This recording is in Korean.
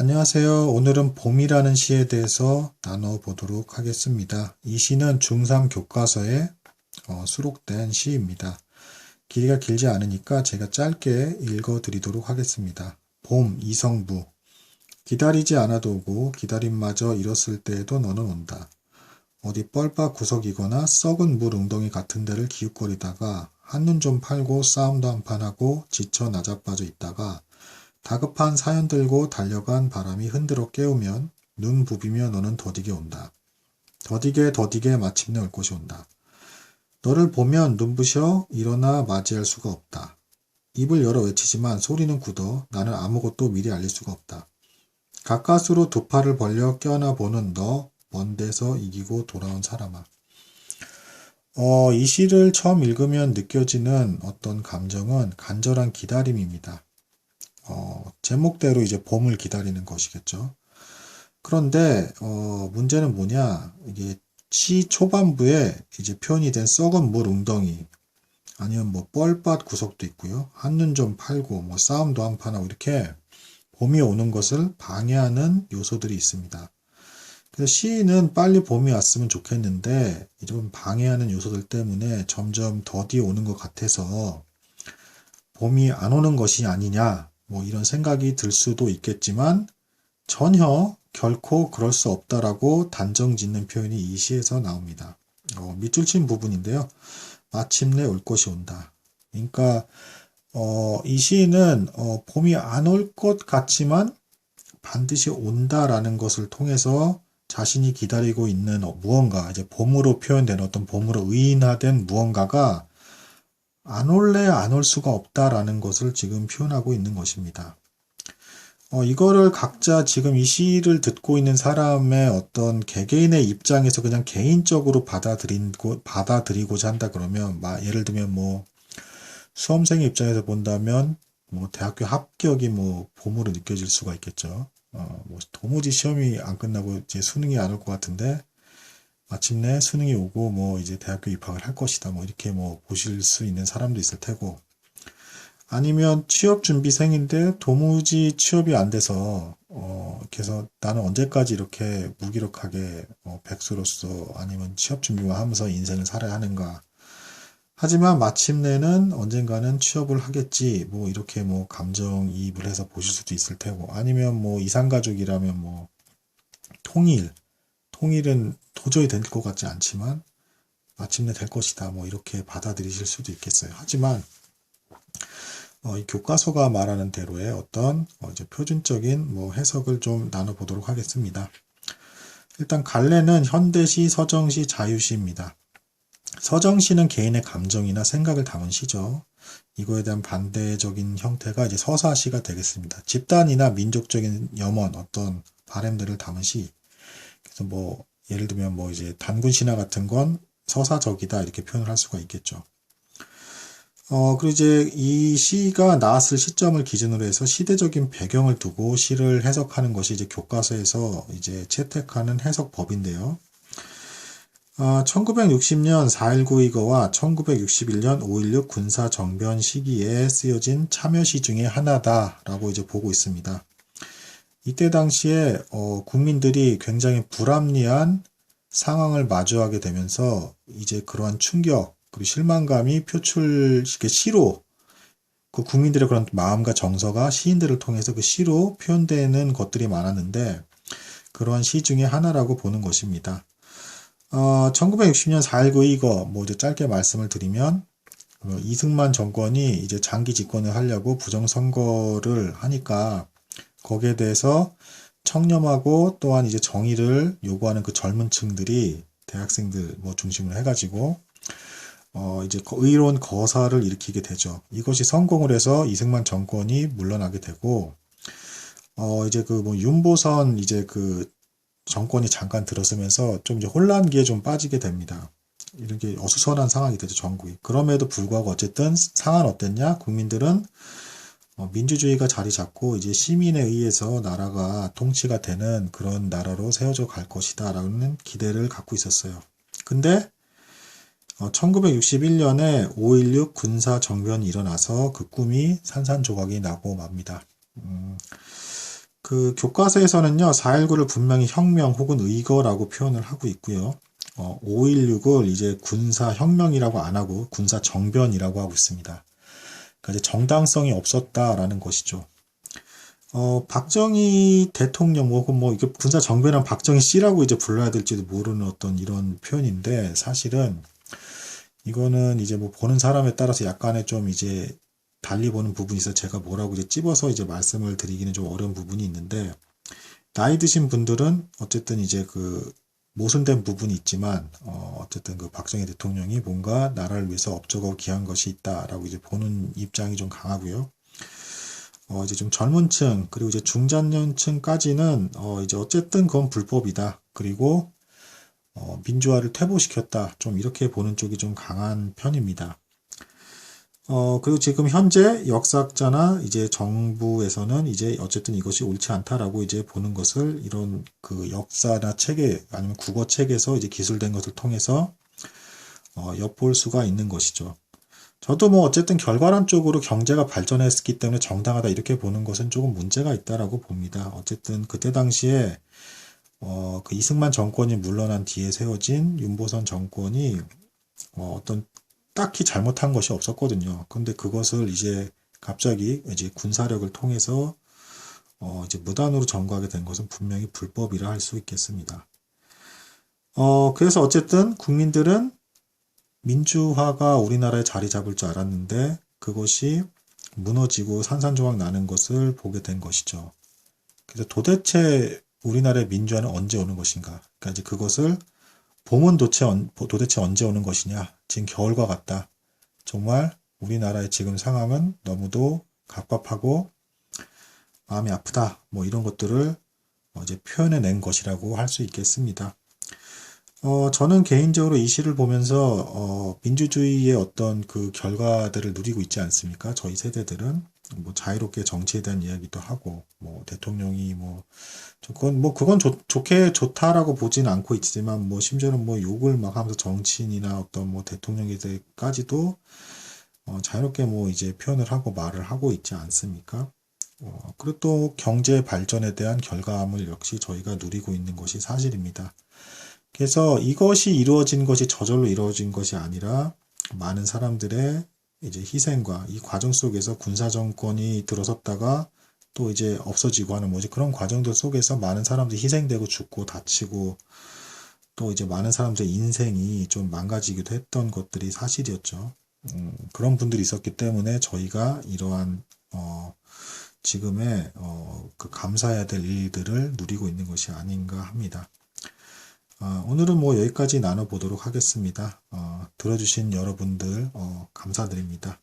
안녕하세요. 오늘은 봄이라는 시에 대해서 나눠보도록 하겠습니다. 이 시는 중3 교과서에 수록된 시입니다. 길이가 길지 않으니까 제가 짧게 읽어드리도록 하겠습니다. 봄, 이성부. 기다리지 않아도 오고 기다림마저 잃었을 때에도 너는 온다. 어디 뻘밭 구석이거나 썩은 물 웅덩이 같은 데를 기웃거리다가 한눈 좀 팔고 싸움도 한판 하고 지쳐 나자빠져 있다가 다급한 사연 들고 달려간 바람이 흔들어 깨우면 눈 부비며 너는 더디게 온다. 더디게 마침내 올 것이 온다. 너를 보면 눈부셔 일어나 맞이할 수가 없다. 입을 열어 외치지만 소리는 굳어 나는 아무것도 미리 알릴 수가 없다. 가까스로 두 팔을 벌려 껴안아 보는 너, 먼 데서 이기고 돌아온 사람아. 이 시를 처음 읽으면 느껴지는 어떤 감정은 간절한 기다림입니다. 제목대로 이제 봄을 기다리는 것이겠죠. 그런데 문제는 뭐냐? 이게 시 초반부에 이제 표현이 된 썩은 물 웅덩이 아니면 뭐 뻘밭 구석도 있고요. 한눈 좀 팔고 뭐 싸움도 한판 하고 이렇게 봄이 오는 것을 방해하는 요소들이 있습니다. 그래서 시인은 빨리 봄이 왔으면 좋겠는데 이런 방해하는 요소들 때문에 점점 더디 오는 것 같아서 봄이 안 오는 것이 아니냐 뭐 이런 생각이 들 수도 있겠지만 전혀 결코 그럴 수 없다라고 단정 짓는 표현이 이 시에서 나옵니다. 밑줄 친 부분인데요. 마침내 올 것이 온다. 그러니까 이 시인은 봄이 안 올 것 같지만 반드시 온다라는 것을 통해서 자신이 기다리고 있는 무언가, 이제 봄으로 표현된 어떤 봄으로 의인화된 무언가가 안 올래 안 올 수가 없다라는 것을 지금 표현하고 있는 것입니다. 이거를 각자 지금 이 시를 듣고 있는 사람의 어떤 개개인의 입장에서 그냥 개인적으로 받아들이고자 한다 그러면, 예를 들면 뭐, 수험생의 입장에서 본다면, 뭐, 대학교 합격이 뭐, 봄으로 느껴질 수가 있겠죠. 뭐, 도무지 시험이 안 끝나고 이제 수능이 안 올 것 같은데, 마침내 수능이 오고 뭐 이제 대학교 입학을 할 것이다. 뭐 이렇게 뭐 보실 수 있는 사람도 있을 테고 아니면 취업 준비생인데 도무지 취업이 안 돼서 그래서 나는 언제까지 이렇게 무기력하게 백수로서 아니면 취업 준비만 하면서 인생을 살아야 하는가. 하지만 마침내는 언젠가는 취업을 하겠지. 뭐 이렇게 뭐 감정이입을 해서 보실 수도 있을 테고 아니면 뭐 이산가족이라면 뭐 통일은 도저히 될 것 같지 않지만 마침내 될 것이다. 뭐 이렇게 받아들이실 수도 있겠어요. 하지만 이 교과서가 말하는 대로의 어떤 이제 표준적인 뭐 해석을 좀 나눠보도록 하겠습니다. 일단 갈래는 현대시, 서정시, 자유시입니다. 서정시는 개인의 감정이나 생각을 담은 시죠. 이거에 대한 반대적인 형태가 이제 서사시가 되겠습니다. 집단이나 민족적인 염원, 어떤 바램들을 담은 시. 그래서 뭐 예를 들면 뭐 이제 단군 신화 같은 건 서사적이다 이렇게 표현을 할 수가 있겠죠. 그리고 이제 이 시가 나왔을 시점을 기준으로 해서 시대적인 배경을 두고 시를 해석하는 것이 이제 교과서에서 이제 채택하는 해석법인데요. 1960년 4.19 이거와 1961년 5.16 군사정변 시기에 쓰여진 참여시 중에 하나다라고 이제 보고 있습니다. 이때 당시에 국민들이 굉장히 불합리한 상황을 마주하게 되면서 이제 그러한 충격 그리고 실망감이 시로 그 국민들의 그런 마음과 정서가 시인들을 통해서 그 시로 표현되는 것들이 많았는데 그러한 시 중에 하나라고 보는 것입니다. 1960년 4.19 이거 뭐 이제 짧게 말씀을 드리면 이승만 정권이 이제 장기 집권을 하려고 부정선거를 하니까 거기에 대해서 청렴하고 또한 이제 정의를 요구하는 그 젊은 층들이 대학생들 뭐 중심으로 해가지고 이제 의로운 거사를 일으키게 되죠. 이것이 성공을 해서 이승만 정권이 물러나게 되고 이제 그 뭐 윤보선 이제 그 정권이 잠깐 들어서면서 좀 이제 혼란기에 좀 빠지게 됩니다. 이렇게 어수선한 상황이 되죠, 전국이. 그럼에도 불구하고 어쨌든 상황은 어땠냐? 국민들은 민주주의가 자리 잡고 이제 시민에 의해서 나라가 통치가 되는 그런 나라로 세워져 갈 것이다 라는 기대를 갖고 있었어요. 근데 1961년에 5.16 군사정변이 일어나서 그 꿈이 산산조각이 나고 맙니다. 그 교과서에서는요, 4.19를 분명히 혁명 혹은 의거라고 표현을 하고 있고요. 5.16을 이제 군사혁명이라고 안 하고 군사정변이라고 하고 있습니다. 그러니까 이제 정당성이 없었다라는 것이죠. 박정희 대통령 혹은 뭐 이게 군사정변은 박정희 씨라고 이제 불러야 될지도 모르는 어떤 이런 표현인데, 사실은 이거는 이제 뭐 보는 사람에 따라서 약간의 좀 이제 달리 보는 부분이 있어서 제가 뭐라고 이제 찝어서 이제 말씀을 드리기는 좀 어려운 부분이 있는데, 나이 드신 분들은 어쨌든 이제 그 모순된 부분이 있지만, 어쨌든 그 박정희 대통령이 뭔가 나라를 위해서 업적하고 기한 것이 있다라고 이제 보는 입장이 좀 강하고요. 이제 좀 젊은 층, 그리고 이제 중장년층까지는, 이제 어쨌든 그건 불법이다. 그리고, 민주화를 퇴보시켰다. 좀 이렇게 보는 쪽이 좀 강한 편입니다. 그리고 지금 현재 역사학자나 이제 정부에서는 이제 어쨌든 이것이 옳지 않다라고 이제 보는 것을 이런 그 역사나 체계 아니면 국어 책에서 이제 기술된 것을 통해서 엿볼 수가 있는 것이죠. 저도 뭐 어쨌든 결과론 쪽으로 경제가 발전했기 때문에 정당하다 이렇게 보는 것은 조금 문제가 있다라고 봅니다. 어쨌든 그때 당시에 그 이승만 정권이 물러난 뒤에 세워진 윤보선 정권이 어떤 딱히 잘못한 것이 없었거든요. 근데 그것을 이제 갑자기 이제 군사력을 통해서 이제 무단으로 점거하게 된 것은 분명히 불법이라 할 수 있겠습니다. 그래서 어쨌든 국민들은 민주화가 우리나라에 자리 잡을 줄 알았는데 그것이 무너지고 산산조각 나는 것을 보게 된 것이죠. 그래서 도대체 우리나라의 민주화는 언제 오는 것인가? 그러니까 이제 그것을 봄은 도대체 언제 오는 것이냐? 지금 겨울과 같다. 정말 우리나라의 지금 상황은 너무도 갑갑하고 마음이 아프다. 뭐 이런 것들을 이제 표현해낸 것이라고 할 수 있겠습니다. 저는 개인적으로 이 시를 보면서 민주주의의 어떤 그 결과들을 누리고 있지 않습니까? 저희 세대들은 뭐 자유롭게 정치에 대한 이야기도 하고 뭐 대통령이 그건 좋게 좋다라고 보진 않고 있지만 뭐 심지어는 뭐 욕을 막 하면서 정치인이나 어떤 뭐 대통령에 대해까지도 자유롭게 뭐 이제 표현을 하고 말을 하고 있지 않습니까? 그리고 또 경제 발전에 대한 결과물 역시 저희가 누리고 있는 것이 사실입니다. 그래서 이것이 이루어진 것이 저절로 이루어진 것이 아니라 많은 사람들의 이제 희생과 이 과정 속에서 군사정권이 들어섰다가 또 이제 없어지고 하는 뭐지 그런 과정들 속에서 많은 사람들이 희생되고 죽고 다치고 또 이제 많은 사람들의 인생이 좀 망가지기도 했던 것들이 사실이었죠. 그런 분들이 있었기 때문에 저희가 이러한 지금의 그 감사해야 될 일들을 누리고 있는 것이 아닌가 합니다. 오늘은 뭐 여기까지 나눠보도록 하겠습니다. 들어주신 여러분들 감사드립니다.